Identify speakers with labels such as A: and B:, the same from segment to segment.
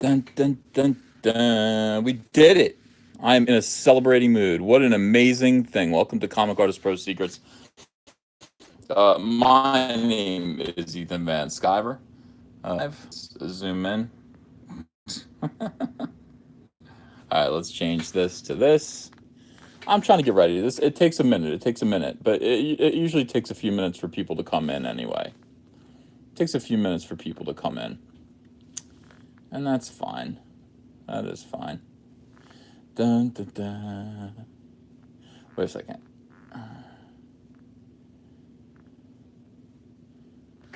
A: Dun, dun, dun, dun. We did it. I'm in a celebrating mood. What an amazing thing. Welcome to Comic Artist Pro Secrets. My name is Ethan Van Sciver. Zoom in. All right, let's change this to this. I'm trying to get ready. It takes a minute. It takes a minute, but it usually takes a few minutes for people to come in anyway. It takes a few minutes for people to come in, and that's fine. That is fine. Dun, dun, dun. Wait a second.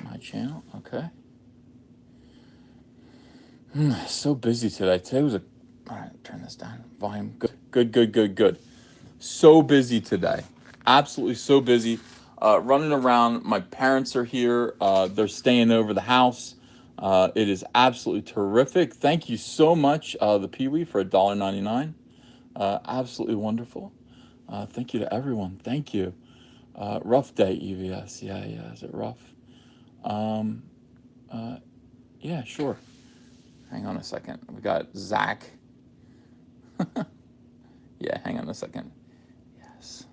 A: My channel, okay. So busy today. Today was a. All right, turn this down. Volume. Good. So busy today. Absolutely so busy. Running around. My parents are here. They're staying over the house. It is absolutely terrific. Thank you so much, the Pee-wee, for $1.99. Absolutely wonderful. Thank you to everyone. Thank you. Rough day, EVS. Yeah. Is it rough? Yeah, sure. Hang on a second. We got Zach. Yeah, hang on a second. Yes.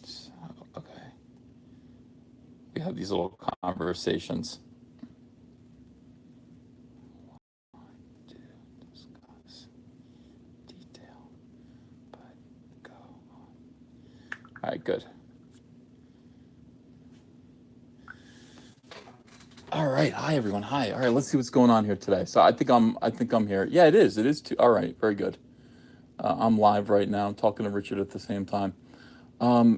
A: So, okay. We have these little conversations. Do discuss detail, but go on. All right, good. All right, hi everyone. Hi. All right, let's see what's going on here today. So I think I'm here. Yeah, it is. It is too. All right, very good. I'm live right now. I'm talking to Richard at the same time.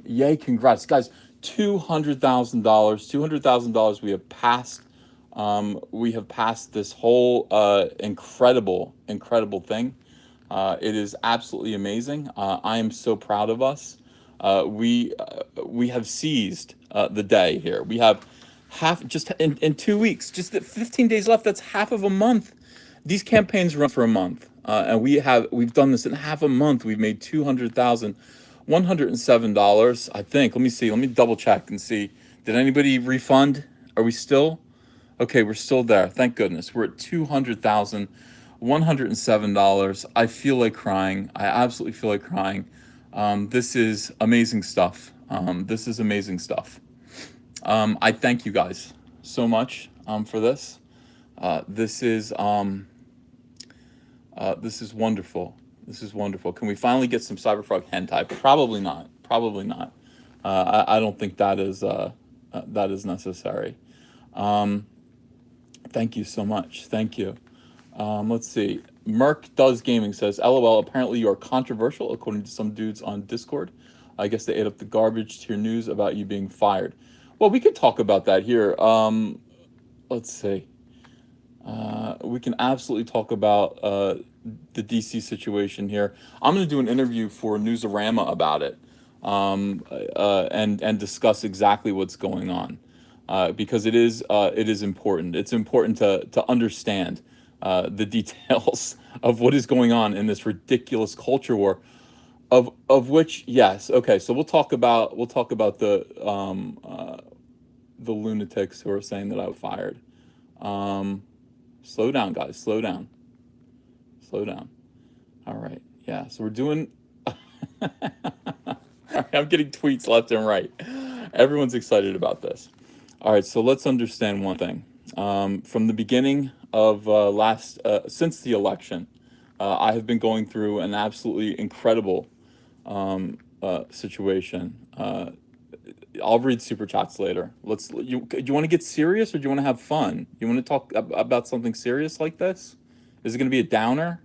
A: Yay, congrats, guys. $200,000. $200,000. We have passed this whole incredible thing. It is absolutely amazing. I am so proud of us. We have seized the day here. We have half just in 2 weeks, just 15 days left. That's half of a month. These campaigns run for a month, and we've done this in half a month. We've made 200,000. $107, I think. Let me see. Let me double check and see. Did anybody refund? Are we still? Okay, we're still there. Thank goodness. We're at 200,000, $107. I feel like crying. I absolutely feel like crying. This is amazing stuff. This is amazing stuff. I thank you guys so much for this. This is wonderful. This is wonderful. Can we finally get some CyberFrog hentai? Probably not. Probably not. I don't think that is necessary. Thank you so much. Thank you. Let's see. Merc Does Gaming says, LOL, apparently you are controversial, according to some dudes on Discord. I guess they ate up the garbage to your news about you being fired. Well, we could talk about that here. Let's see. We can absolutely talk about the DC situation here. I'm going to do an interview for Newsarama about it, and discuss exactly what's going on, because it is important. It's important to understand the details of what is going on in this ridiculous culture war. Of which, yes, okay. So we'll talk about the lunatics who are saying that I was fired. Slow down, guys. Slow down. Slow down. All right. Yeah. So we're doing. I'm getting tweets left and right. Everyone's excited about this. All right. So let's understand one thing. From the beginning of since the election, I have been going through an absolutely incredible situation. I'll read super chats later. Do you want to get serious or do you want to have fun? You want to talk about something serious like this? Is it going to be a downer?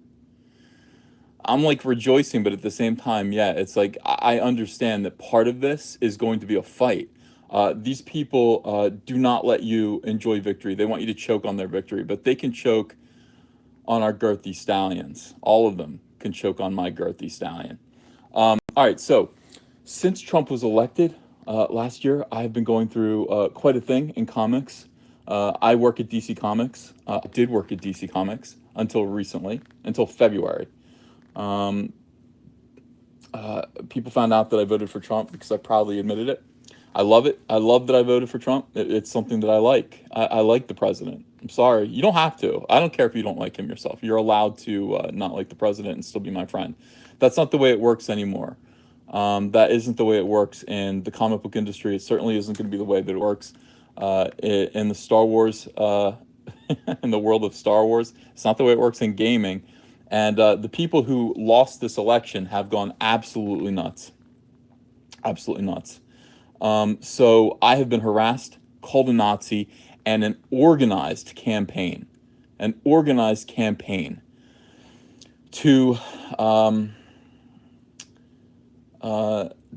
A: I'm like rejoicing, but at the same time, yeah, it's like I understand that part of this is going to be a fight. These people do not let you enjoy victory. They want you to choke on their victory, but they can choke on our girthy stallions. All of them can choke on my girthy stallion. All right, so since Trump was elected last year, I've been going through quite a thing in comics. I work at DC Comics. Did work at DC Comics until recently, until February. People found out that I voted for Trump because I proudly admitted it. I love it. I love that I voted for Trump. It's something that I like. I like the president. I'm sorry. You don't have to. I don't care if you don't like him yourself. You're allowed to not like the president and still be my friend. That's not the way it works anymore. That isn't the way it works in the comic book industry. It certainly isn't going to be the way that it works in the Star Wars, in the world of Star Wars. It's not the way it works in gaming. And the people who lost this election have gone absolutely nuts. Absolutely nuts. So I have been harassed, called a Nazi, and an organized campaign to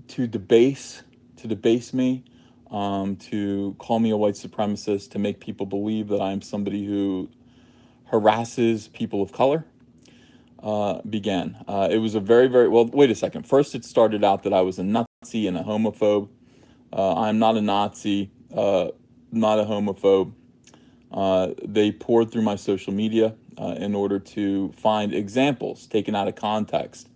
A: to debase me, to call me a white supremacist, to make people believe that I am somebody who harasses people of color. Began. It was a very, very well. Wait a second. First, it started out that I was a Nazi and a homophobe. I'm not a Nazi, not a homophobe. They poured through my social media in order to find examples taken out of context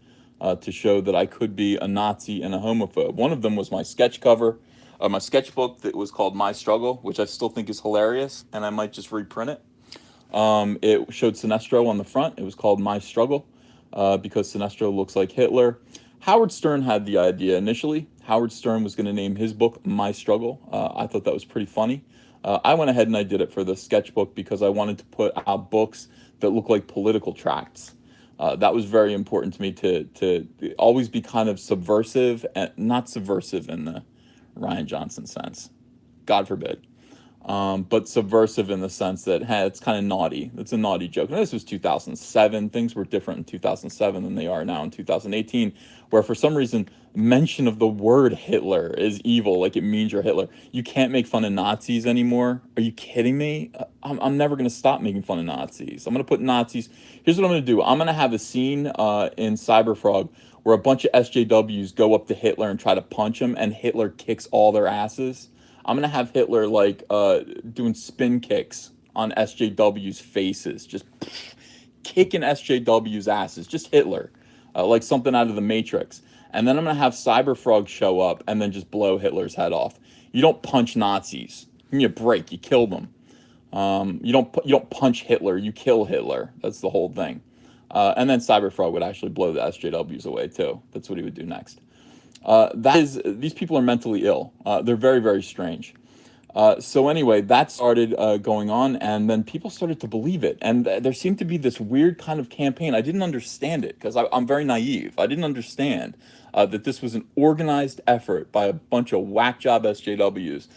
A: to show that I could be a Nazi and a homophobe. One of them was my sketch cover, my sketchbook that was called My Struggle, which I still think is hilarious, and I might just reprint it. It showed Sinestro on the front. It was called My Struggle because Sinestro looks like Hitler. Howard Stern had the idea initially. Howard Stern was going to name his book My Struggle. I thought that was pretty funny. I went ahead and I did it for the sketchbook because I wanted to put out books that look like political tracts. That was very important to me to always be kind of subversive, and not subversive in the Ryan Johnson sense. God forbid. But subversive in the sense that, hey, it's kind of naughty. It's a naughty joke. And this was 2007. Things were different in 2007 than they are now in 2018, where for some reason, mention of the word Hitler is evil, like it means you're Hitler. You can't make fun of Nazis anymore. Are you kidding me? I'm never going to stop making fun of Nazis. I'm going to put Nazis. Here's what I'm going to do. I'm going to have a scene in CYBERFROG where a bunch of SJWs go up to Hitler and try to punch him, and Hitler kicks all their asses. I'm gonna have Hitler like doing spin kicks on SJW's faces, just kicking SJW's asses, just Hitler, like something out of the Matrix. And then I'm gonna have CyberFrog show up and then just blow Hitler's head off. You don't punch Nazis. Give me a break. You kill them. You don't punch Hitler. You kill Hitler. That's the whole thing. And then CyberFrog would actually blow the SJWs away too. That's what he would do next. These people are mentally ill. They're very, very strange. So anyway, that started going on, and then people started to believe it. And there seemed to be this weird kind of campaign. I didn't understand it because I'm very naive. I didn't understand that this was an organized effort by a bunch of whack job SJWs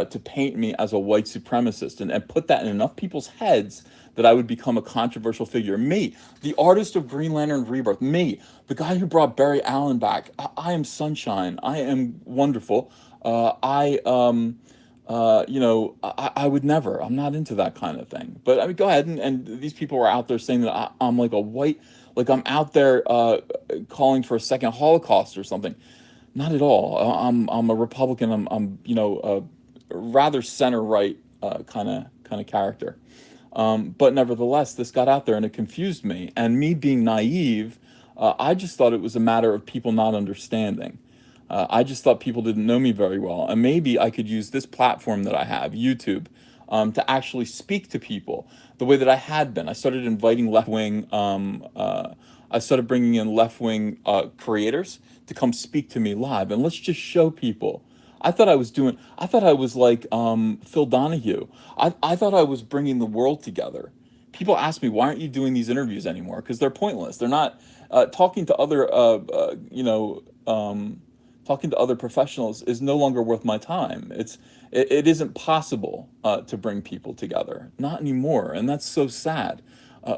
A: to paint me as a white supremacist and put that in enough people's heads that I would become a controversial figure. Me, the artist of Green Lantern Rebirth. Me, the guy who brought Barry Allen back. I am sunshine. I am wonderful. I would never. I'm not into that kind of thing. But I mean, go ahead and these people were out there saying that I'm like a white, like I'm out there calling for a second Holocaust or something. Not at all. I'm a Republican. I'm a rather center right kind of character. But nevertheless, this got out there and it confused me. And me being naive, I just thought it was a matter of people not understanding. I just thought people didn't know me very well. And maybe I could use this platform that I have, YouTube, to actually speak to people the way that I had been. I started inviting I started bringing in left-wing creators to come speak to me live. And let's just show people. I thought I was like Phil Donahue. I thought I was bringing the world together. People ask me, why aren't you doing these interviews anymore? Because they're pointless. They're not talking to other, talking to other professionals is no longer worth my time. It isn't possible to bring people together, not anymore, and that's so sad,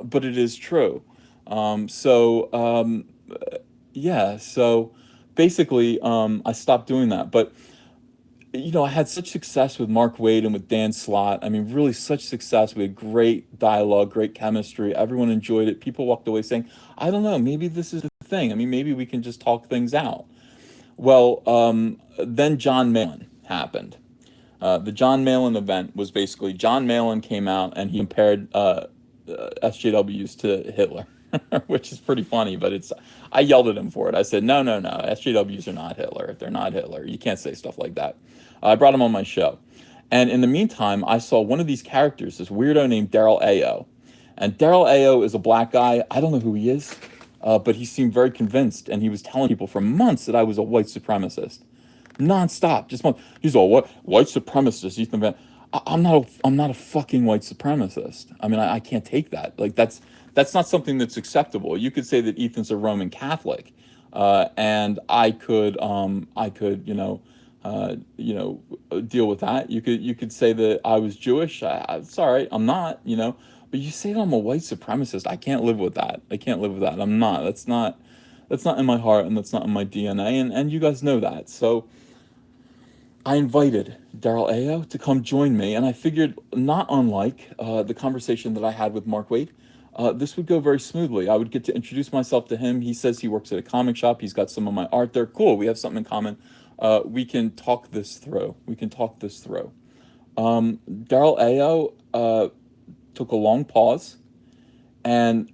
A: but it is true. Yeah, so basically, I stopped doing that. But I had such success with Mark Wade and with Dan Slott. I mean, really such success. We had great dialogue, great chemistry. Everyone enjoyed it. People walked away saying, I don't know, maybe this is the thing. I mean, maybe we can just talk things out. Well, then John Malin happened. The John Malin event was basically John Malin came out and he compared SJWs to Hitler, which is pretty funny. But I yelled at him for it. I said, no, no, no, SJWs are not Hitler. They're not Hitler. You can't say stuff like that. I brought him on my show, and in the meantime, I saw one of these characters, this weirdo named Daryl Ayo, and Daryl Ayo is a black guy. I don't know who he is, but he seemed very convinced, and he was telling people for months that I was a white supremacist nonstop. Just one. He's all what white supremacist. Ethan Van. I'm not a fucking white supremacist. I mean, I can't take that. Like that's not something that's acceptable. You could say that Ethan's a Roman Catholic, and I could deal with that. You could say that I was Jewish. It's all right. I'm not. But you say that I'm a white supremacist. I can't live with that. I can't live with that. I'm not. That's not in my heart, and that's not in my DNA, and you guys know that. So I invited Daryl Ayo to come join me, and I figured, not unlike the conversation that I had with Mark Wade, this would go very smoothly. I would get to introduce myself to him. He says he works at a comic shop. He's got some of my art there. Cool. We have something in common. We can talk this through. We can talk this through. Daryl Ayo took a long pause, and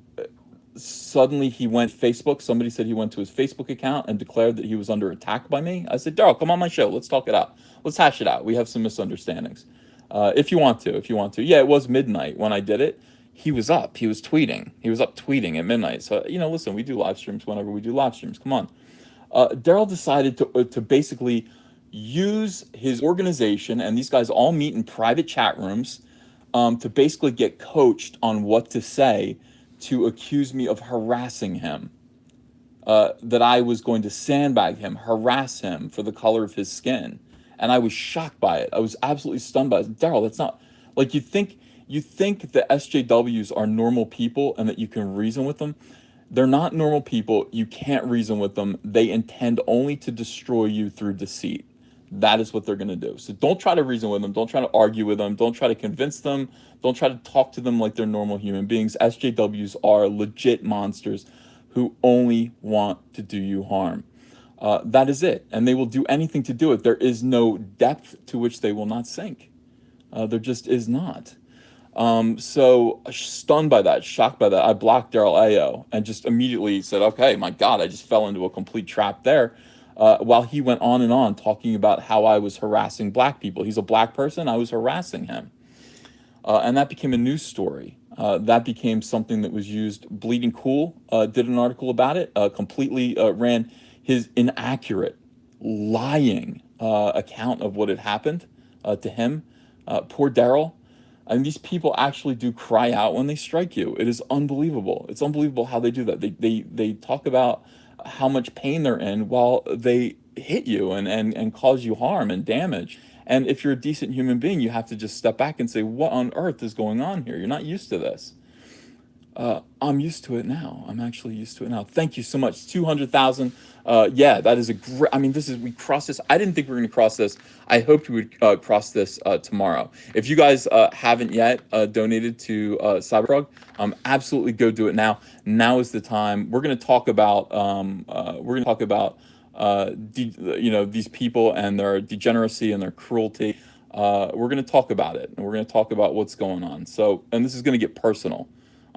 A: suddenly he went Facebook. Somebody said he went to his Facebook account and declared that he was under attack by me. I said, Daryl, come on my show. Let's talk it out. Let's hash it out. We have some misunderstandings. If you want to. Yeah, it was midnight when I did it. He was up. He was tweeting. He was up tweeting at midnight. So, listen, we do live streams whenever we do live streams. Come on. Daryl decided to basically use his organization, and these guys all meet in private chat rooms, to basically get coached on what to say, to accuse me of harassing him, that I was going to sandbag him, harass him for the color of his skin. And I was shocked by it. I was absolutely stunned by it. Daryl, that's not like you think the SJWs are normal people and that you can reason with them. They're not normal people. You can't reason with them. They intend only to destroy you through deceit. That is what they're going to do. So don't try to reason with them. Don't try to argue with them. Don't try to convince them. Don't try to talk to them like they're normal human beings. SJWs are legit monsters who only want to do you harm. That is it. And they will do anything to do it. There is no depth to which they will not sink. There just is not. So stunned by that, shocked by that, I blocked Daryl Ayo and just immediately said, okay, my God, I just fell into a complete trap there. While he went on and on talking about how I was harassing black people. He's a black person. I was harassing him. And that became a news story. That became something that was used. Bleeding Cool did an article about it, completely ran his inaccurate, lying account of what had happened to him. Poor Daryl. And these people actually do cry out when they strike you. It is unbelievable. It's unbelievable how they do that. They talk about how much pain they're in while they hit you and cause you harm and damage. And if you're a decent human being, you have to just step back and say, what on earth is going on here? You're not used to this. I'm used to it now. I'm actually used to it now. Thank you so much. 200,000. Yeah, that is a great. I mean, we crossed this. I didn't think we were going to cross this. I hoped we would cross this tomorrow. If you guys haven't yet donated to CyberFrog, absolutely go do it now. Now is the time. We're going to talk about. These people and their degeneracy and their cruelty. We're going to talk about it, and we're going to talk about what's going on. So, and this is going to get personal.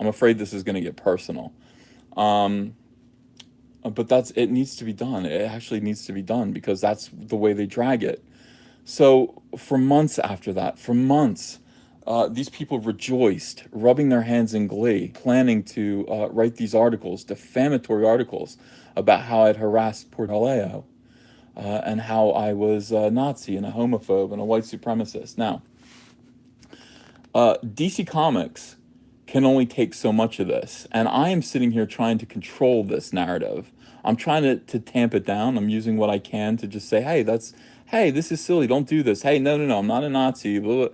A: I'm afraid this is going to get personal. But it needs to be done. It actually needs to be done because that's the way they drag it. So for months after that, these people rejoiced, rubbing their hands in glee, planning to write these articles, defamatory articles, about how I'd harassed Portaleo, and how I was a Nazi and a homophobe and a white supremacist. Now, DC Comics can only take so much of this. And I am sitting here trying to control this narrative. I'm trying to tamp it down. I'm using what I can to just say, hey, this is silly. Don't do this. Hey, no, I'm not a Nazi. Blah, blah.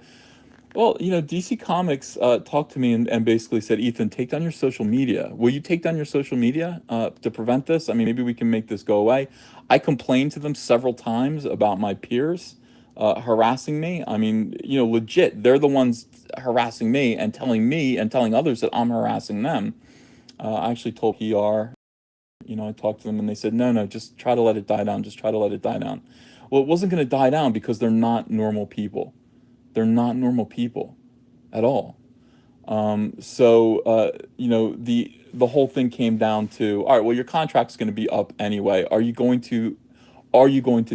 A: Well, DC Comics talked to me and basically said, Ethan, take down your social media. Will you take down your social media to prevent this? I mean, maybe we can make this go away. I complained to them several times about my peers harassing me. I mean, legit, they're the ones harassing me and telling others that I'm harassing them. I actually told PR, I talked to them and they said, no, no, just try to let it die down. Just try to let it die down. Well, it wasn't going to die down because they're not normal people. They're not normal people at all. The whole thing came down to, all right, well, your contract's going to be up anyway. Are you going to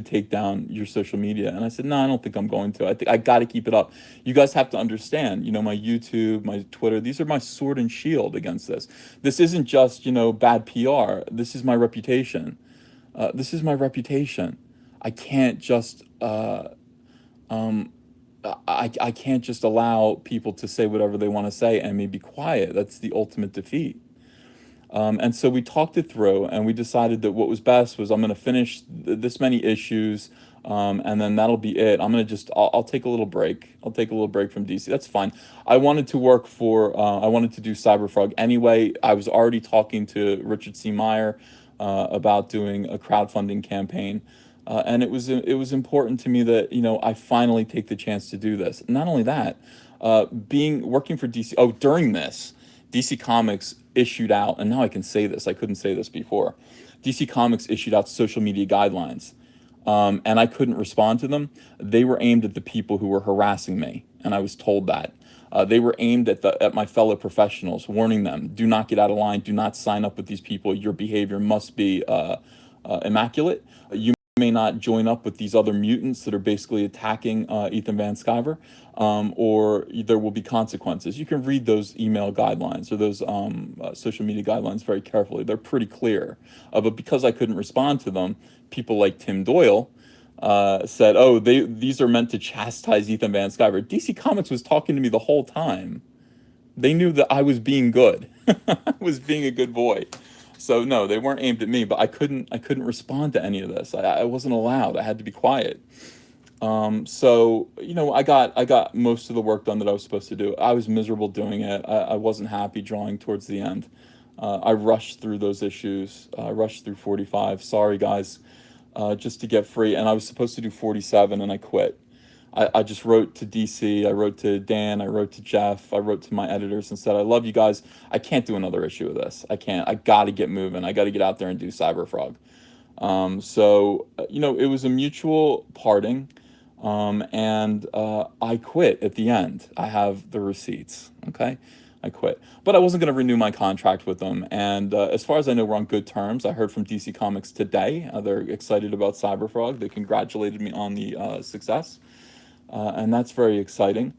A: take down your social media? And I said, no, I don't think I'm going to. I think I got to keep it up. You guys have to understand, my YouTube, my Twitter, these are my sword and shield against this. This isn't just, bad PR. This is my reputation. This is my reputation. I can't just, I can't just allow people to say whatever they want to say and me be quiet. That's the ultimate defeat. And so we talked it through, and we decided that what was best was I'm going to finish this many issues, and then that'll be it. I'll take a little break. I'll take a little break from DC. That's fine. I wanted to do CyberFrog anyway. I was already talking to Richard C. Meyer about doing a crowdfunding campaign. And it was important to me that I finally take the chance to do this. Not only that, being working for DC. Oh, during this, DC Comics issued out, and now I can say this. I couldn't say this before. DC Comics issued out social media guidelines, and I couldn't respond to them. They were aimed at the people who were harassing me, and I was told that. They were aimed at my fellow professionals, warning them: do not get out of line. Do not sign up with these people. Your behavior must be immaculate. You may not join up with these other mutants that are basically attacking Ethan Van Sciver, or there will be consequences. You can read those email guidelines or those social media guidelines very carefully. They're pretty clear. But because I couldn't respond to them, people like Tim Doyle said, "Oh, these are meant to chastise Ethan Van Sciver." DC Comics was talking to me the whole time. They knew that I was being good. I was being a good boy. So no, they weren't aimed at me, but I couldn't respond to any of this. I wasn't allowed. I had to be quiet. I got most of the work done that I was supposed to do. I was miserable doing it. I wasn't happy drawing towards the end. I rushed through those issues. I rushed through 45. Sorry, guys, just to get free. And I was supposed to do 47, and I quit. I just wrote to DC, I wrote to Dan, I wrote to Jeff, I wrote to my editors and said, I love you guys. I can't do another issue of this. I can't. I got to get moving. I got to get out there and do CyberFrog. It was a mutual parting, and I quit at the end. I have the receipts. Okay. I quit. But I wasn't going to renew my contract with them. And as far as I know, we're on good terms. I heard from DC Comics today. They're excited about CyberFrog. They congratulated me on the success. And that's very exciting.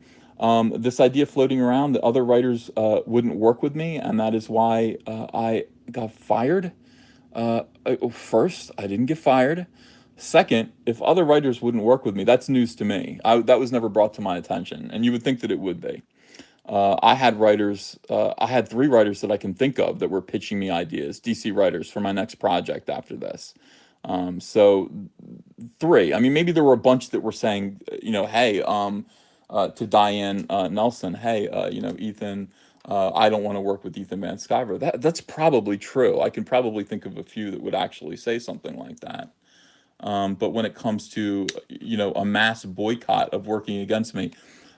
A: This idea floating around that other writers wouldn't work with me, and that is why I got fired. First, I didn't get fired. Second, if other writers wouldn't work with me, that's news to me. That was never brought to my attention, and you would think that it would be. I had 3 writers that I can think of that were pitching me ideas, DC writers for my next project after this. So 3. I mean, maybe there were a bunch that were saying, hey, to Diane Nelson, hey, Ethan, I don't want to work with Ethan Van Sciver. That's probably true. I can probably think of a few that would actually say something like that. But when it comes to, a mass boycott of working against me,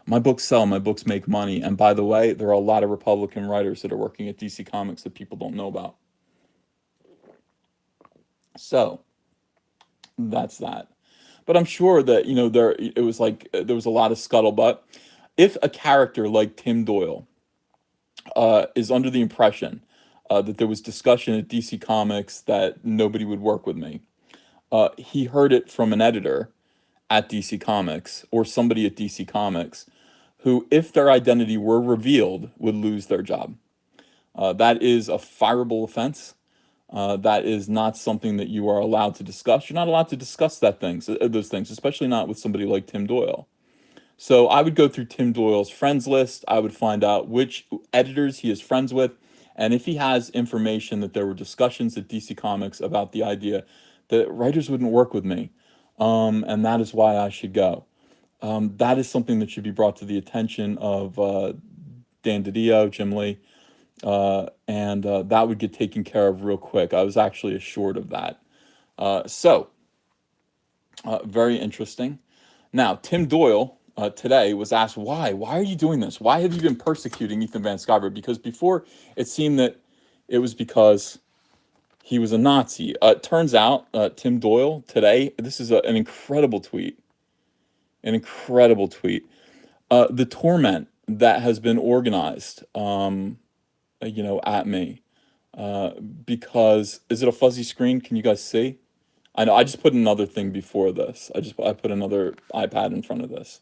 A: my books sell, my books make money. And by the way, there are a lot of Republican writers that are working at DC Comics that people don't know about. So that's that. But I'm sure that, there was a lot of scuttlebutt. If a character like Tim Doyle is under the impression that there was discussion at DC Comics that nobody would work with me, he heard it from an editor at DC Comics or somebody at DC Comics who, if their identity were revealed, would lose their job. That is a fireable offense. That is not something that you are allowed to discuss. You're not allowed to discuss those things, especially not with somebody like Tim Doyle. So I would go through Tim Doyle's friends list. I would find out which editors he is friends with. And if he has information that there were discussions at DC Comics about the idea that writers wouldn't work with me, and that is why I should go. That is something that should be brought to the attention of Dan DiDio, Jim Lee, and that would get taken care of real quick. I was actually assured of that. Very interesting. Now, Tim Doyle today was asked why. Why are you doing this? Why have you been persecuting Ethan Van Sciver? Because before it seemed that it was because he was a Nazi. It turns out Tim Doyle today. This is an incredible tweet. An incredible tweet. The torment that has been organized, at me, because is it a fuzzy screen? Can you guys see? I know I just put another thing before this. I put another iPad in front of this.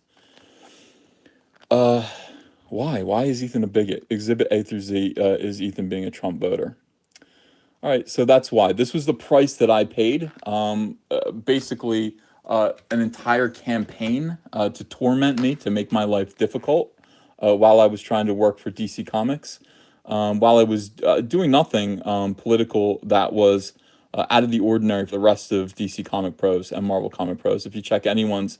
A: Why? Why is Ethan a bigot? Exhibit A through Z is Ethan being a Trump voter. All right, so that's why. This was the price that I paid. Basically, an entire campaign to torment me, to make my life difficult while I was trying to work for DC Comics. While I was doing nothing political that was out of the ordinary for the rest of DC Comic Pros and Marvel Comic Pros. If you check anyone's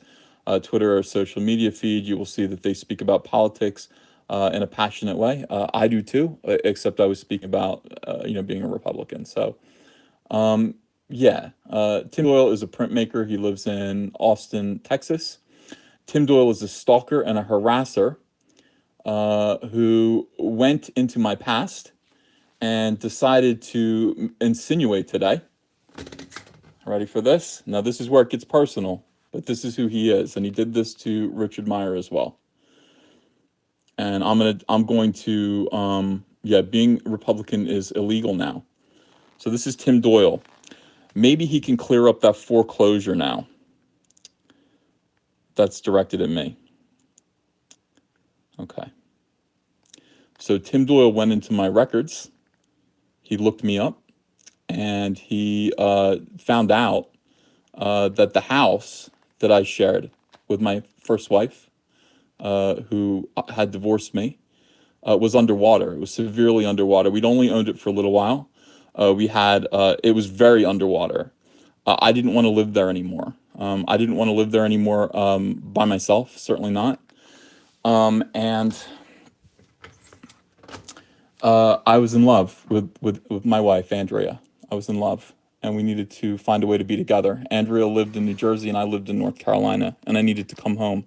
A: Twitter or social media feed, you will see that they speak about politics in a passionate way. I do too, except I was speaking about being a Republican. So Tim Doyle is a printmaker. He lives in Austin, Texas. Tim Doyle is a stalker and a harasser who went into my past and decided to insinuate today. Ready for this? Now this is where it gets personal, but this is who he is, and he did this to Richard Meyer as well. And I'm going to being Republican is illegal now. So this is Tim Doyle. Maybe he can clear up that foreclosure now. That's directed at me. Okay. So Tim Doyle went into my records. He looked me up, and he found out that the house that I shared with my first wife, who had divorced me, was underwater. It was severely underwater. We'd only owned it for a little while. It was very underwater. I didn't want to live there anymore. I didn't want to live there anymore by myself, certainly not. And I was in love with my wife, Andrea. I was in love, and we needed to find a way to be together. Andrea lived in New Jersey, and I lived in North Carolina, and I needed to come home.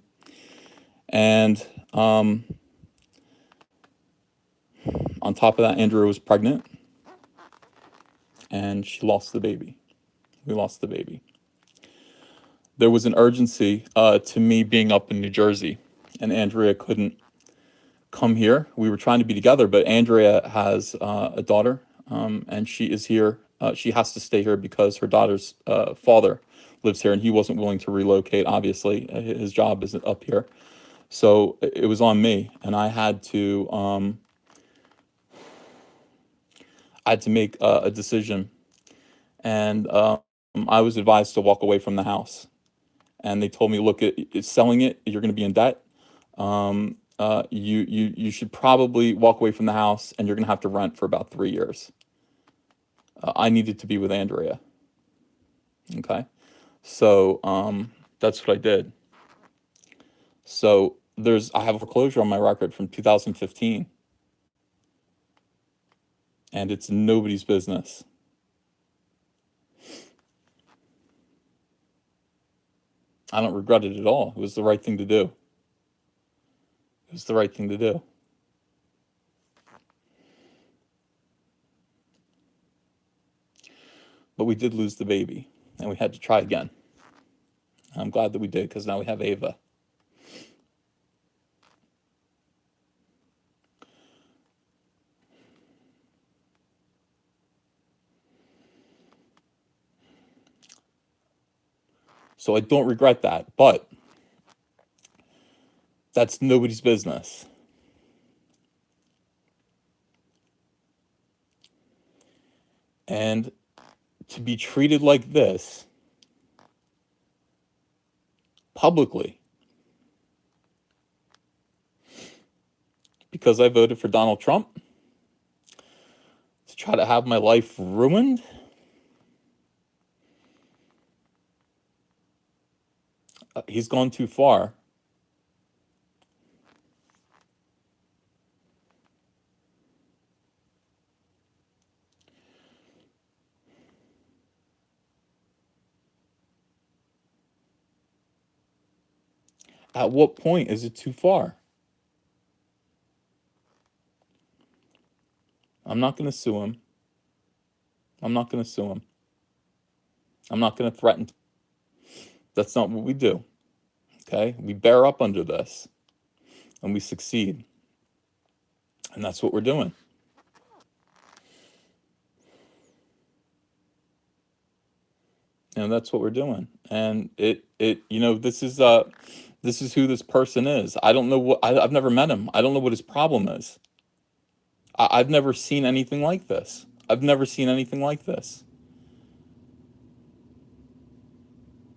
A: And on top of that, Andrea was pregnant, and she lost the baby. We lost the baby. There was an urgency to me being up in New Jersey, and Andrea couldn't come here. We were trying to be together, but Andrea has a daughter, and she is here. She has to stay here because her daughter's father lives here, and he wasn't willing to relocate. Obviously, his job isn't up here, so it was on me, and I had to make a decision, and I was advised to walk away from the house, and they told me, look, it's selling it, you're going to be in debt. You should probably walk away from the house, and you're going to have to rent for about 3 years. I needed to be with Andrea. Okay. So that's what I did. So I have a foreclosure on my record from 2015, and it's nobody's business. I don't regret it at all. It was the right thing to do. It was the right thing to do. But we did lose the baby, and we had to try again. I'm glad that we did, because now we have Ava. So I don't regret that, but that's nobody's business. And to be treated like this publicly because I voted for Donald Trump, to try to have my life ruined, he's gone too far. At what point is it too far? I'm not going to sue him. I'm not going to sue him. I'm not going to threaten. That's not what we do. Okay? We bear up under this and we succeed. And that's what we're doing. And that's what we're doing. And this is who this person is. I don't know I've never met him. I don't know what his problem is. I've never seen anything like this. I've never seen anything like this.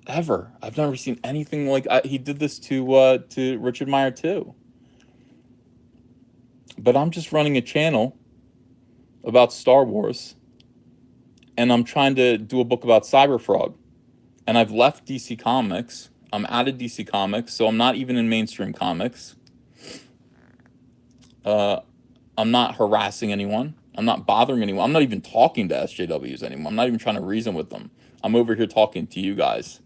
A: Ever. I've never seen anything like he did this to Richard Meyer too. But I'm just running a channel about Star Wars, and I'm trying to do a book about CyberFrog. And I've left DC Comics. I'm out of DC Comics, so I'm not even in mainstream comics. I'm not harassing anyone. I'm not bothering anyone. I'm not even talking to SJWs anymore. I'm not even trying to reason with them. I'm over here talking to you guys.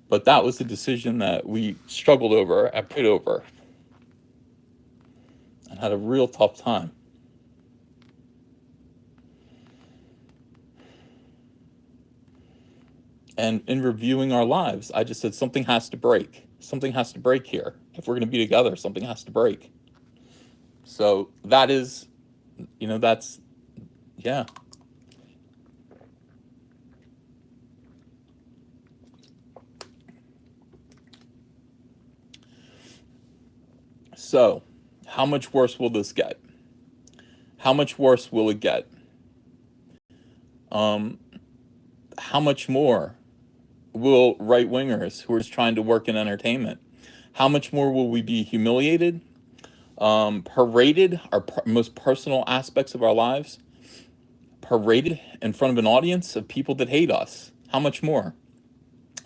A: But that was a decision that we struggled over and prayed over and had a real tough time. And in reviewing our lives, I just said something has to break. Something has to break here. If we're going to be together, something has to break. So that is, that's, yeah. So, how much worse will this get? How much worse will it get? How much more will right-wingers who are just trying to work in entertainment, how much more will we be humiliated, paraded, our most personal aspects of our lives, paraded in front of an audience of people that hate us? How much more?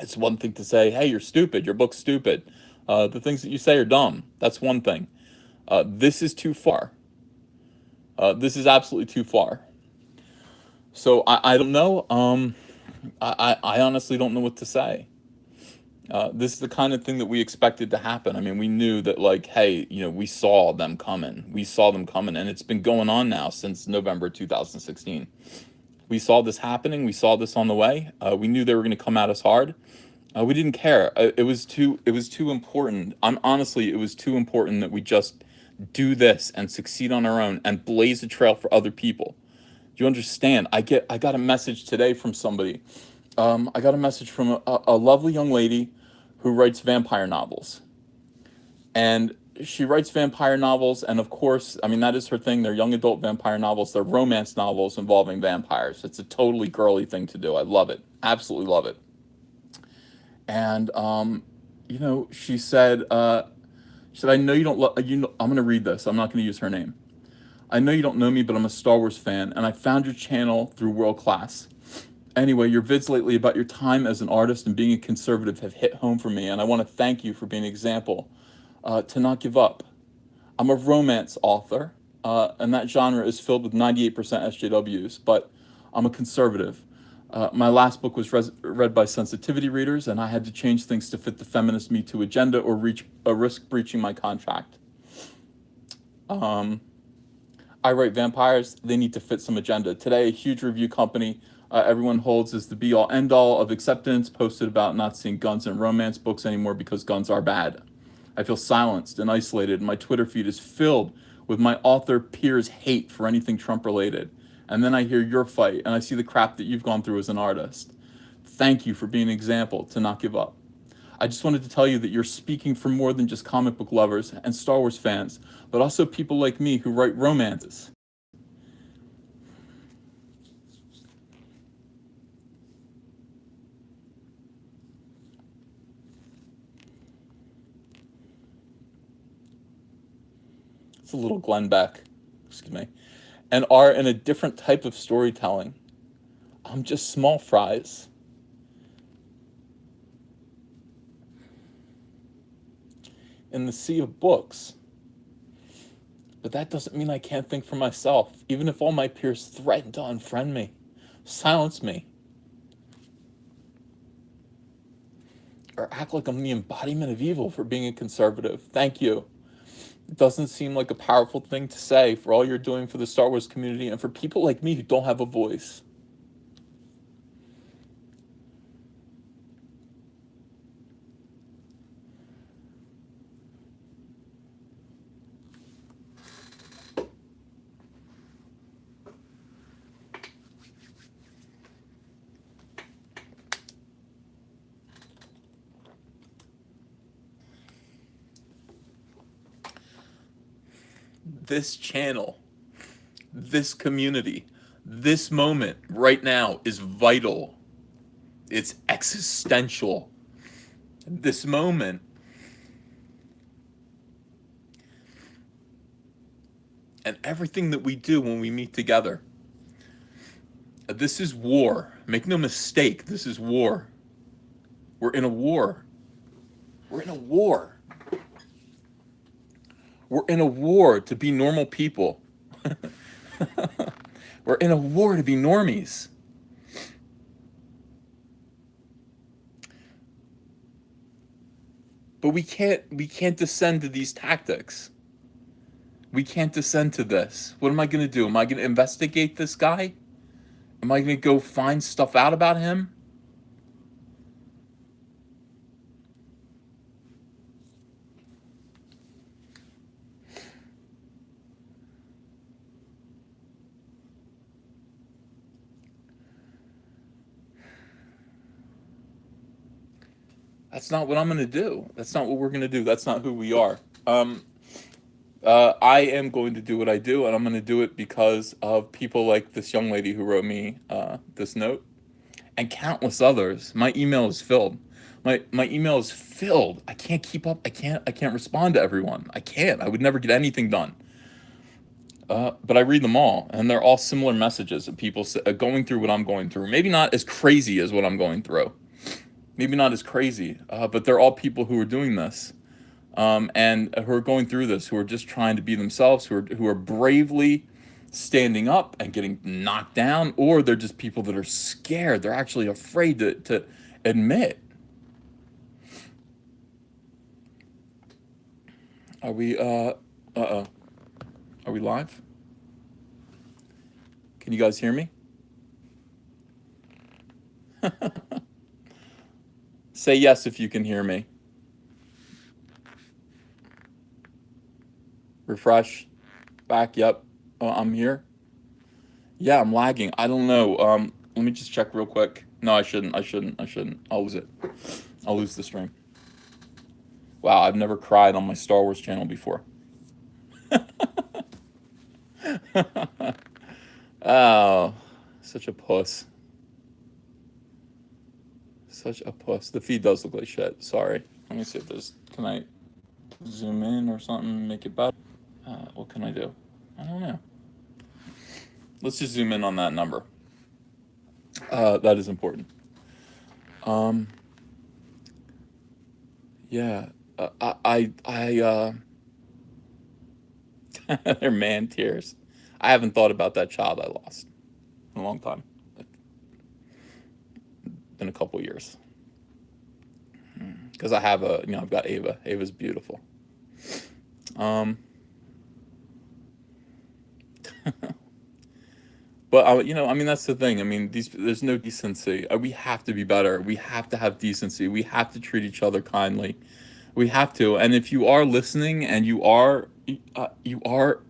A: It's one thing to say, hey, you're stupid, your book's stupid. The things that you say are dumb. That's one thing. This is too far. This is absolutely too far. So I don't know. I honestly don't know what to say. This is the kind of thing that we expected to happen. I mean, we knew that, like, hey, we saw them coming. We saw them coming, and it's been going on now since November 2016. We saw this happening. We saw this on the way. We knew they were going to come at us hard. We didn't care. It was too important. Honestly, it was too important that we just do this and succeed on our own and blaze a trail for other people. Do you understand? I got a message today from somebody. I got a message from a lovely young lady who writes vampire novels. And she writes vampire novels, and of course, I mean, that is her thing. They're young adult vampire novels. They're romance novels involving vampires. It's a totally girly thing to do. I love it. Absolutely love it. And, she said, I know you don't love, I'm going to read this. I'm not going to use her name. I know you don't know me, but I'm a Star Wars fan, and I found your channel through World Class. Anyway, your vids lately about your time as an artist and being a conservative have hit home for me, and I want to thank you for being an example to not give up. I'm a romance author, and that genre is filled with 98% SJWs, but I'm a conservative. My last book was read by sensitivity readers, and I had to change things to fit the feminist Me Too agenda or risk breaching my contract. I write vampires, they need to fit some agenda. Today, a huge review company everyone holds as the be-all, end-all of acceptance posted about not seeing guns in romance books anymore because guns are bad. I feel silenced and isolated, and my Twitter feed is filled with my author peers' hate for anything Trump-related. And then I hear your fight, and I see the crap that you've gone through as an artist. Thank you for being an example to not give up. I just wanted to tell you that you're speaking for more than just comic book lovers and Star Wars fans, but also people like me who write romances. It's a little Glenn Beck, excuse me, and are in a different type of storytelling. I'm just small fries. In the sea of books. But that doesn't mean I can't think for myself, even if all my peers threaten to unfriend me, silence me. or act like I'm the embodiment of evil for being a conservative. Thank you. It doesn't seem like a powerful thing to say for all you're doing for the Star Wars community and for people like me who don't have a voice. This channel, this community, this moment right now is vital. It's existential. This moment, and everything that we do when we meet together. This is war. Make no mistake, this is war. We're in a war. We're in a war. We're in a war to be normal people. We're in a war to be normies. But we can't descend to these tactics. We can't descend to this. What am I going to do? Am I going to investigate this guy? Am I going to go find stuff out about him? That's not what I'm going to do. That's not what we're going to do. That's not who we are. I am going to do what I do, and I'm going to do it because of people like this young lady who wrote me this note, and countless others. My email is filled. My email is filled. I can't keep up. I can't respond to everyone. I can't. I would never get anything done. But I read them all, and they're all similar messages of people going through what I'm going through. Maybe not as crazy as what I'm going through. Maybe not as crazy, but they're all people who are doing this, and who are going through this, who are just trying to be themselves, who are bravely standing up and getting knocked down, or they're just people that are scared. They're actually afraid to admit. Are we uh-oh. Are we live? Can you guys hear me? Say yes if you can hear me. Refresh. Back. Yep. I'm here. Yeah, I'm lagging. I don't know. Let me just check real quick. No, I shouldn't. I'll lose it. I'll lose the stream. Wow, I've never cried on my Star Wars channel before. Oh, such a puss. Such a puss. The feed does look like shit. Sorry. Let me see if there's. Can I zoom in or something? Make it better? What can I do? I don't know. Let's just zoom in on that number. That is important. Yeah. They're man tears. I haven't thought about that child I lost in a long time. It's been a couple years. Because I have I've got Ava. Ava's beautiful. But I mean, that's the thing. I mean, there's no decency. We have to be better. We have to have decency. We have to treat each other kindly. We have to. And if you are listening and you are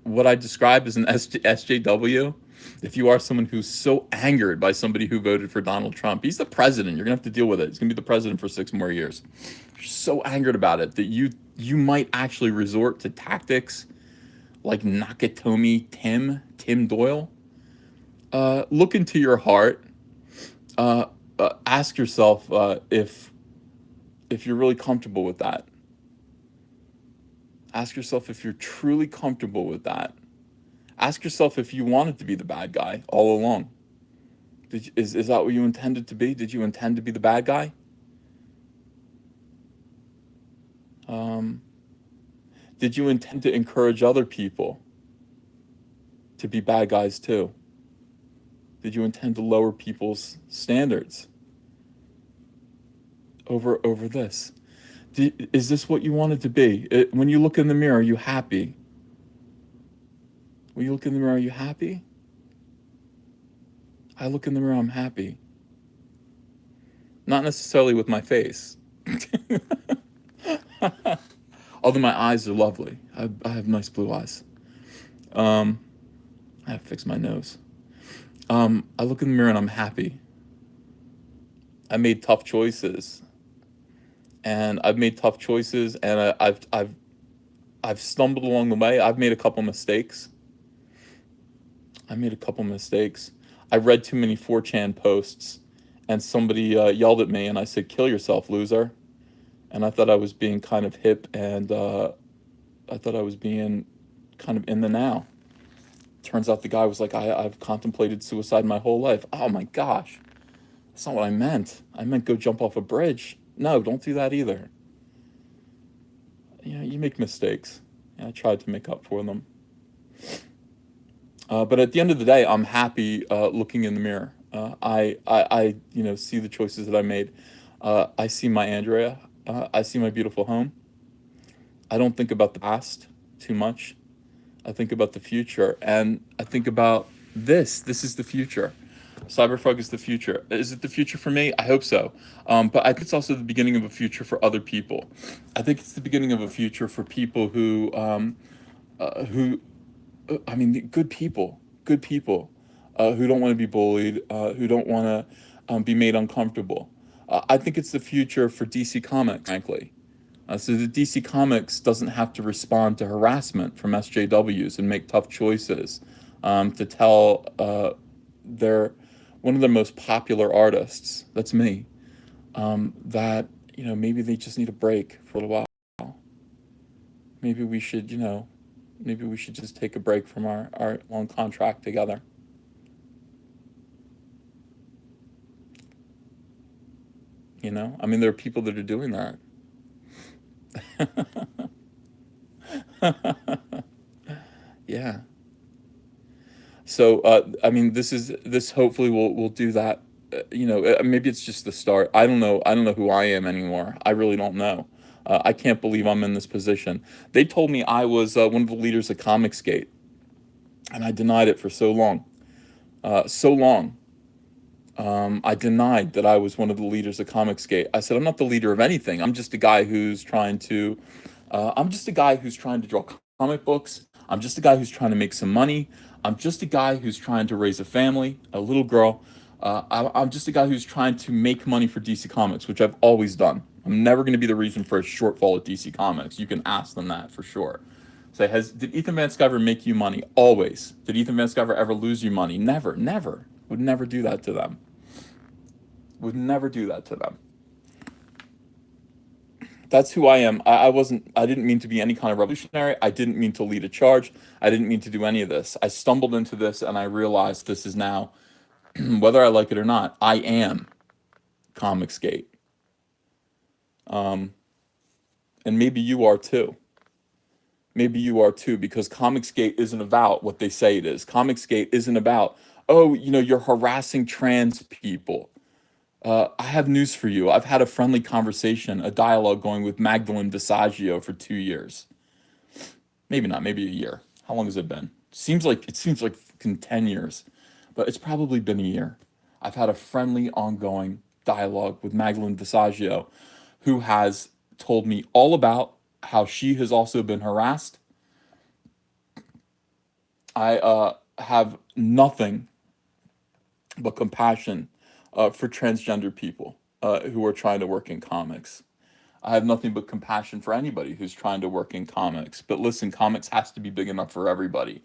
A: what I describe as an SJW, if you are someone who's so angered by somebody who voted for Donald Trump, he's the president. You're gonna have to deal with it. He's gonna be the president for 6 more years. You're so angered about it that you might actually resort to tactics like Nakatomi Tim Doyle. Look into your heart. Ask yourself if you're really comfortable with that. Ask yourself if you're truly comfortable with that. Ask yourself if you wanted to be the bad guy all along. Is that what you intended to be? Did you intend to be the bad guy? Did you intend to encourage other people to be bad guys too? Did you intend to lower people's standards? over this? Is this what you wanted to be? When you look in the mirror, are you happy? When you look in the mirror, are you happy? I look in the mirror, I'm happy. Not necessarily with my face. Although my eyes are lovely. I have nice blue eyes. Um, I have to fix my nose. I look in the mirror and I'm happy. I made tough choices, and I've made tough choices, and I've stumbled along the way. I've made a couple mistakes. I made a couple mistakes. I read too many 4chan posts, and somebody yelled at me, and I said, "Kill yourself, loser." And I thought I was being kind of hip, and I thought I was being kind of in the now. Turns out the guy was like, I've contemplated suicide my whole life. Oh my gosh. That's not what I meant. I meant go jump off a bridge. No, don't do that either. You know, you make mistakes. And I tried to make up for them. But at the end of the day, I'm happy looking in the mirror. See the choices that I made. I see my Andrea. I see my beautiful home. I don't think about the past too much. I think about the future, and I think about this. This is the future. CyberFrog is the future. Is it the future for me? I hope so. But I think it's also the beginning of a future for other people. I think it's the beginning of a future for people who, I mean, good people, who don't want to be bullied, who don't want to be made uncomfortable. I think it's the future for DC Comics, frankly. So the DC Comics doesn't have to respond to harassment from SJWs and make tough choices to tell their one of their most popular artists, that's me, that maybe they just need a break for a little while. Maybe we should maybe we should just take a break from our long contract together. I mean, there are people that are doing that. Yeah. So, I mean, this hopefully will do that. Maybe it's just the start. I don't know. I don't know who I am anymore. I really don't know. I can't believe I'm in this position. They told me I was one of the leaders of Comicsgate, and I denied it for so long. So long. I denied that I was one of the leaders of Comicsgate. I said I'm not the leader of anything. I'm just a guy who's trying to. I'm just a guy who's trying to draw comic books. I'm just a guy who's trying to make some money. I'm just a guy who's trying to raise a family, a little girl. I'm just a guy who's trying to make money for DC Comics, which I've always done. I'm never going to be the reason for a shortfall at DC Comics. You can ask them that for sure. Say, did Ethan Van Sciver make you money? Always. Did Ethan Van Sciver ever lose you money? Never, never. Would never do that to them. Would never do that to them. That's who I am. I wasn't. I didn't mean to be any kind of revolutionary. I didn't mean to lead a charge. I didn't mean to do any of this. I stumbled into this, and I realized this is now, whether I like it or not, I am Comicsgate. And maybe you are too. Maybe you are too, because Comicsgate isn't about what they say it is. Comicsgate isn't about, oh, you're harassing trans people. I have news for you. I've had a friendly conversation, a dialogue going with Magdalene DeSaggio for 2 years. Maybe not, maybe a year. How long has it been? It seems like fucking 10 years, but it's probably been a year. I've had a friendly, ongoing dialogue with Magdalene DeSaggio, who has told me all about how she has also been harassed. I have nothing but compassion for transgender people who are trying to work in comics. I have nothing but compassion for anybody who's trying to work in comics. But listen, comics has to be big enough for everybody.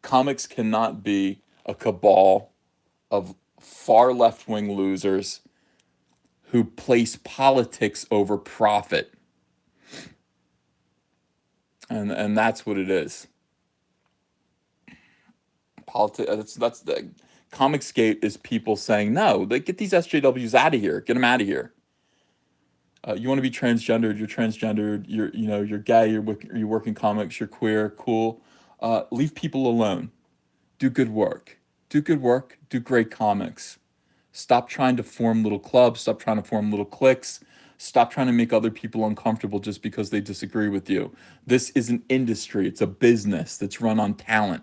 A: Comics cannot be a cabal of far left wing losers who place politics over profit. And that's what it is. Politics. That's the Comicsgate is people saying no. They get these SJWs out of here. Get them out of here. You want to be transgendered? You're transgendered. You're gay. You work in comics. You're queer. Cool. Leave people alone. Do good work. Do good work. Do great comics. Stop trying to form little clubs. Stop trying to form little cliques. Stop trying to make other people uncomfortable just because they disagree with you. This is an industry, it's a business that's run on talent.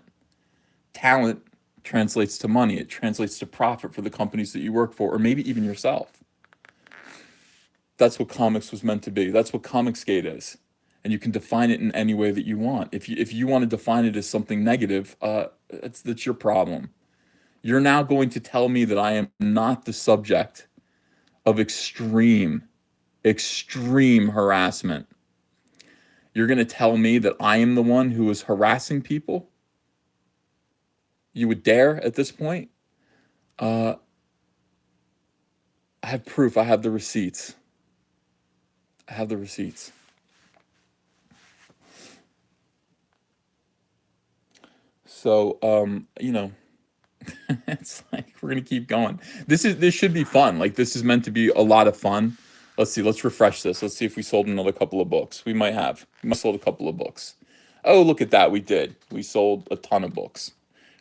A: Talent translates to money, it translates to profit for the companies that you work for, or maybe even yourself. That's what comics was meant to be. That's what Comicsgate is. And you can define it in any way that you want. If you want to define it as something negative, that's your problem. You're now going to tell me that I am not the subject of extreme harassment. You're going to tell me that I am the one who is harassing people? You would dare at this point? I have proof. I have the receipts. I have the receipts. So, it's like we're gonna keep going. This should be fun. Like this is meant to be a lot of fun. Let's see. Let's refresh this. Let's see if we sold another couple of books. We might have. We must sold a couple of books. Oh, look at that. We did. We sold a ton of books.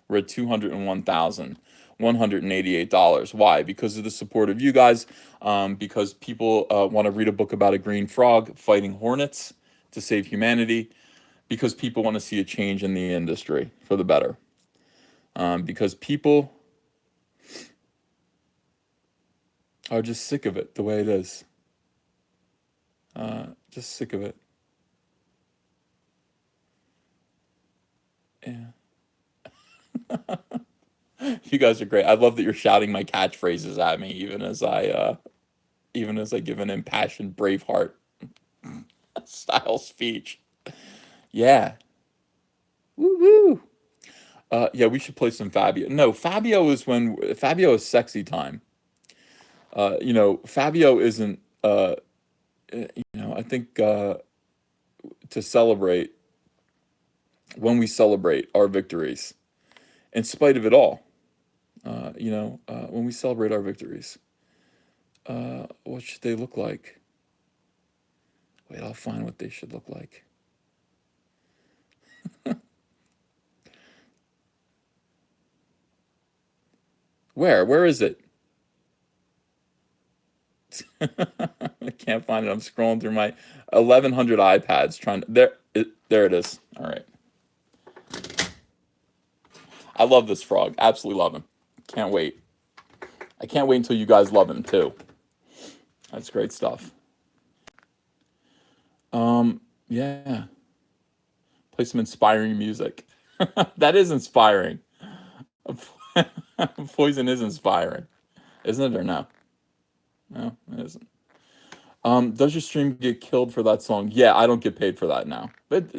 A: We're at $201,188. Why? Because of the support of you guys. Because people want to read a book about a green frog fighting hornets to save humanity. Because people want to see a change in the industry for the better. Because people are just sick of it the way it is. Just sick of it. Yeah. You guys are great. I love that you're shouting my catchphrases at me, even as I give an impassioned Braveheart style speech. Yeah. Woo woo. Yeah, we should play some Fabio. No, Fabio is sexy time. Fabio isn't. I think to celebrate when we celebrate our victories, in spite of it all. When we celebrate our victories, what should they look like? Wait, I'll find what they should look like. Where is it? I can't find it. I'm scrolling through my 1,100 iPads trying to. There it is. All right. I love this frog. Absolutely love him. Can't wait. I can't wait until you guys love him too. That's great stuff. Yeah. Play some inspiring music. That is inspiring. Poison is inspiring, isn't it, or no? No, it isn't. Does your stream get killed for that song? Yeah, I don't get paid for that now. But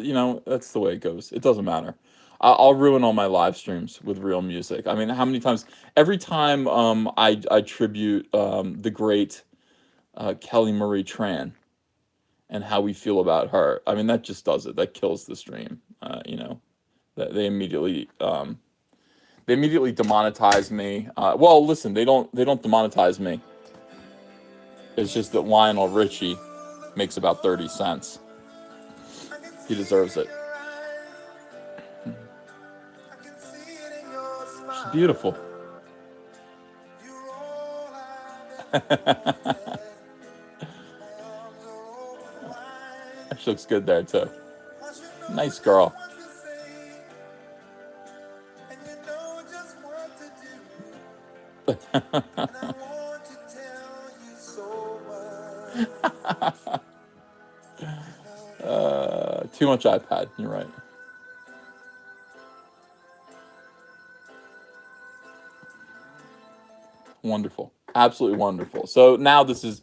A: that's the way it goes. It doesn't matter. I'll ruin all my live streams with real music. I mean, how many times? Every time I tribute the great Kelly Marie Tran and how we feel about her. I mean, that just does it. That kills the stream. That they immediately demonetize me. Well, listen, they don't demonetize me. It's just that Lionel Richie makes about 30 cents. He deserves it. She's beautiful. She looks good there too. Nice girl. Too much iPad. You're right. Wonderful. Absolutely wonderful. So now this.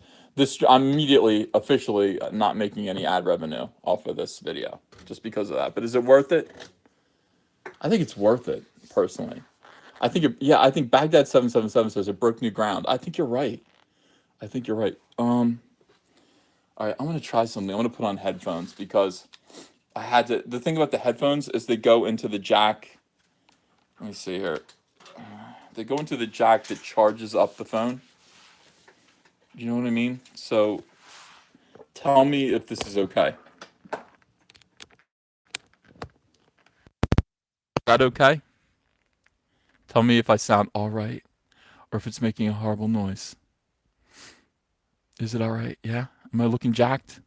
A: I'm immediately, officially not making any ad revenue off of this video just because of that. But is it worth it? I think it's worth it, personally. I think Baghdad 777 says it broke new ground. I think you're right. All right, I'm gonna try something. I'm gonna put on headphones because I had to. The thing about the headphones is they go into the jack. Let me see here. They go into the jack that charges up the phone. You know what I mean? So tell me if this is okay. Is that okay? Tell me if I sound all right or if it's making a horrible noise. Is it all right? Yeah? Am I looking jacked?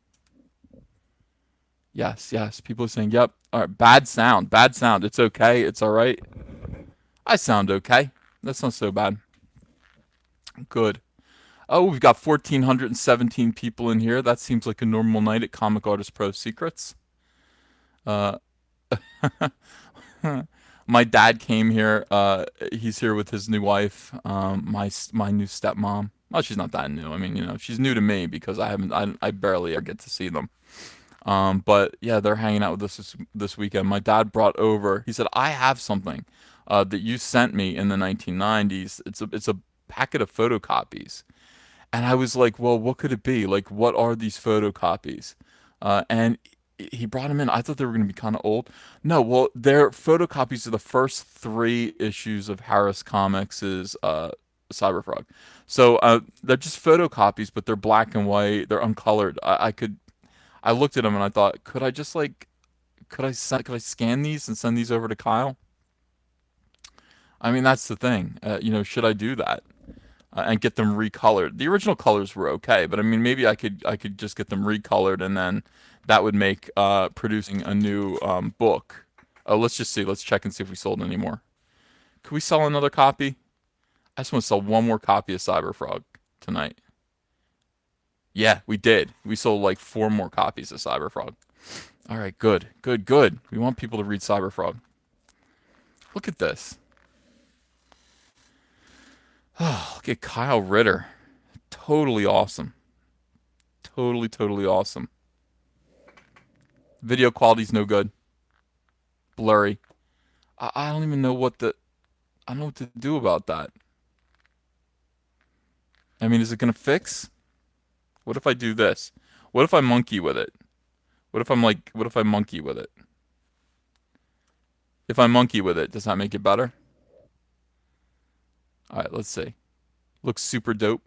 A: Yes, yes. People are saying, yep. All right, bad sound, bad sound. It's okay. It's all right. I sound okay. That's not so bad. Good. Oh, we've got 1,417 people in here. That seems like a normal night at Comic Artist Pro Secrets. Uh, my dad came here. He's here with his new wife. My new stepmom. Well, she's not that new. I mean, she's new to me because I barely ever get to see them. But yeah, they're hanging out with us this weekend. My dad brought over. He said, "I have something that you sent me in the 1990s. It's a packet of photocopies." And I was like, "Well, what could it be? Like, what are these photocopies?" And he brought them in. I thought they were going to be kind of old. No, well, they're photocopies of the first 3 issues of Harris Comics' CyberFrog. So they're just photocopies, but they're black and white. They're uncolored. I looked at them and I thought, could I just like, could I scan these and send these over to Kyle? I mean, that's the thing. Should I do that and get them recolored? The original colors were okay, but I mean, maybe I could just get them recolored, and then that would make producing a new book. Oh, let's just see. Let's check and see if we sold any more. Could we sell another copy? I just want to sell one more copy of CyberFrog tonight. Yeah, we did. We sold like 4 more copies of CyberFrog. All right, good, good, good. We want people to read CyberFrog. Look at this. Oh, look at Kyle Ritter. Totally awesome. Totally, totally awesome. Video quality's no good. Blurry. I don't even know I don't know what to do about that. I mean, is it gonna fix? What if I do this? What if I monkey with it? What if I monkey with it? If I monkey with it, does that make it better? All right, let's see. Looks super dope.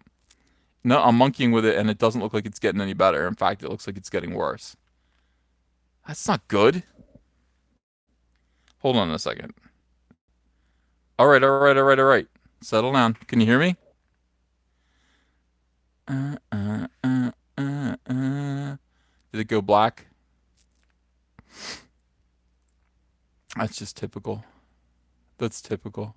A: No, I'm monkeying with it and it doesn't look like it's getting any better. In fact, it looks like it's getting worse. That's not good. Hold on a second. All right, all right, all right, all right. Settle down. Can you hear me? Uh, uh, uh, Did it go black? That's just typical. That's typical.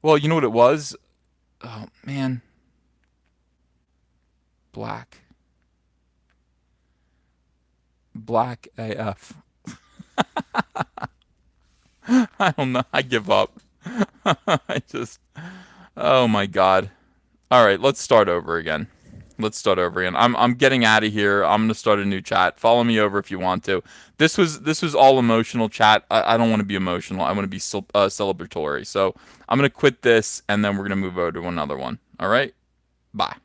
A: Well, you know what it was? Oh, man. Black. Black AF. I don't know. I give up. I just. Oh my god. All right, let's start over again. Let's start over again. I'm getting out of here. I'm gonna start a new chat. Follow me over if you want to. This was all emotional chat. I don't want to be emotional. I want to be celebratory. So I'm gonna quit this and then we're gonna move over to another one. All right. Bye.